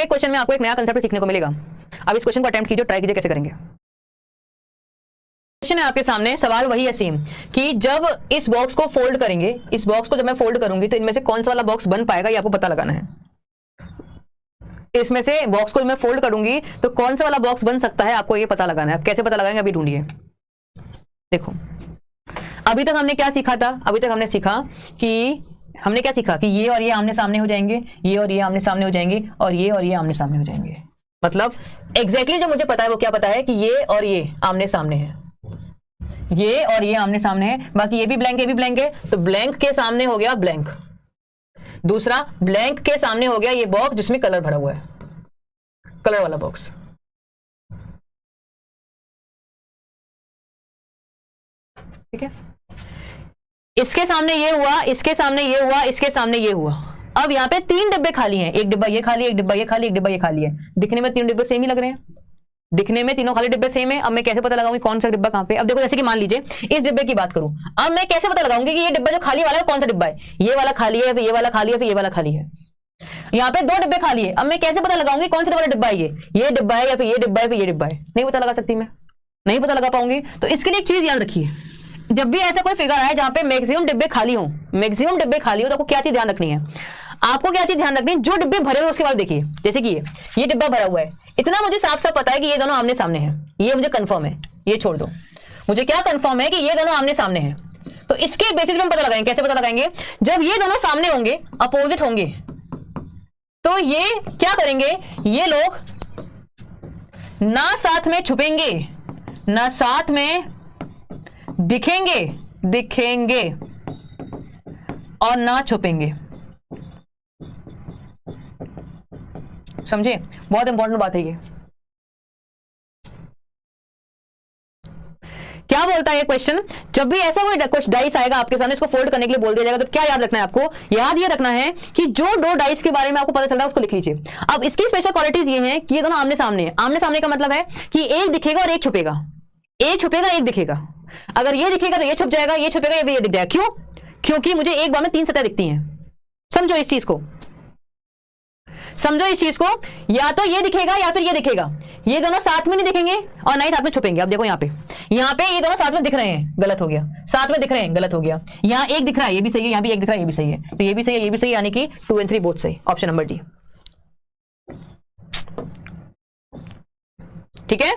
हर एक क्वेश्चन में आपको एक नया कंसेप्ट सीखने को मिलेगा। अब इस क्वेश्चन को अटेम्प्ट कीजिए, ट्राई कीजिए कैसे करेंगे। क्वेश्चन है आपके सामने, सवाल वही है सेम कि जब इस बॉक्स को फोल्ड करेंगे, इस बॉक्स को जब मैं फोल्ड करूंगी तो इनमें से कौन सा वाला बॉक्स बन पाएगा ये आपको पता लगाना है। इसमें से बॉक्स को मैं फोल्ड करूंगी तो कौन सा वाला बॉक्स बन सकता है आपको ये पता लगाना है। कैसे पता लगाएंगे अभी ढूंढिए। देखो अभी तक हमने क्या सीखा था, अभी तक हमने सीखा कि हमने क्या सीखा कि ये और ये आमने सामने हो जाएंगे, ये और ये आमने सामने हो जाएंगे, और ये और ये आमने सामने हो जाएंगे। मतलब एग्जैक्टली जो मुझे पता है वो क्या पता है कि ये और ये आमने सामने है, ये और ये आमने सामने है, बाकी ये भी ब्लैंक ये भी ब्लैंक है। तो ब्लैंक के सामने हो गया ब्लैंक, दूसरा ब्लैंक के सामने हो गया ये बॉक्स जिसमें कलर भरा हुआ है, कलर वाला बॉक्स। ठीक है, इसके सामने ये हुआ, इसके सामने ये हुआ, इसके सामने ये हुआ। अब यहाँ पे 3 डिब्बे खाली हैं, एक डिब्बा ये खाली है, एक डिब्बा ये खाली, एक डिब्बा ये खाली है। दिखने में 3 डिब्बे सेम ही लग रहे हैं, दिखने में तीनों खाली डिब्बे सेम है। अब मैं कैसे पता लगाऊंगी कौन सा डिब्बा कहां पे। अब देखो जैसे कि मान लीजिए इस डिब्बे की बात करूं, अब मैं कैसे पता लगाऊंगी कि ये डिब्बा जो खाली वाला है कौन सा डिब्बा है। ये वाला खाली है, फिर ये वाला खाली है, फिर ये वाला खाली है। यहाँ पे 2 डिब्बे खाली है, अब मैं कैसे पता लगाऊंगी कौन सा वाला डिब्बा है, ये डिब्बा है या फिर ये डिब्बा है, फिर ये डिब्बा है। नहीं पता लगा सकती मैं, नहीं पता लगा पाऊंगी। तो इसके लिए एक चीज याद रखिए, जब भी ऐसा कोई फिगर आए जहां पे मैक्सिमम डिब्बे खाली हो, मैक्सिमम डिब्बे खाली हो, तो आपको क्या चीज ध्यान रखनी है, आपको क्या चीज ध्यान रखनी है, जो डिब्बे भरे हुए उसके बाद देखिए। जैसे कि ये डिब्बा भरा हुआ है, इतना मुझे साफ साफ पता है कि ये दोनों आमने सामने हैं, ये मुझे कंफर्म है। ये छोड़ दो, मुझे क्या कंफर्म है कि ये दोनों आमने सामने हैं। तो इसके बेसिस पे हम पता लगाएंगे। कैसे पता लगाएंगे, जब ये दोनों सामने होंगे, अपोजिट होंगे, तो ये क्या करेंगे, ये लोग ना साथ में छुपेंगे, ना साथ में दिखेंगे और ना छुपेंगे। समझे, बहुत इंपॉर्टेंट बात है ये। क्या बोलता है ये क्वेश्चन, जब भी ऐसा कोई कुछ डाइस आएगा आपके सामने, इसको फोल्ड करने के लिए बोल दिया जाएगा, तो क्या याद रखना है आपको, याद ये रखना है कि जो 2 डाइस के बारे में आपको पता चल रहा है उसको लिख लीजिए। अब इसकी स्पेशल क्वालिटीज ये हैं कि ये दोनों आमने सामने हैं। आमने सामने का मतलब है कि एक दिखेगा और एक छुपेगा, एक छुपेगा एक दिखेगा। अगर ये दिखेगा तो ये छुप जाएगा, ये छुपेगा ये दिख जाएगा। क्यों, क्योंकि मुझे एक बार में 3 सतह दिखती हैं। समझो इस चीज को, समझो इस चीज को, या तो ये दिखेगा या फिर ये दिखेगा। ये दोनों साथ में नहीं दिखेंगे और ना ही साथ में छुपेंगे। अब देखो यहाँ पे ये दोनों साथ में दिख रहे हैं, गलत हो गया, साथ में दिख रहे हैं, गलत हो गया। यहाँ एक दिख रहा है, ये भी सही है, यहाँ भी एक दिख रहा है, ये भी सही है, तो ये भी सही है, ये भी सही है, यानी कि 2 और 3 बोथ सही। Option number D. ठीक है।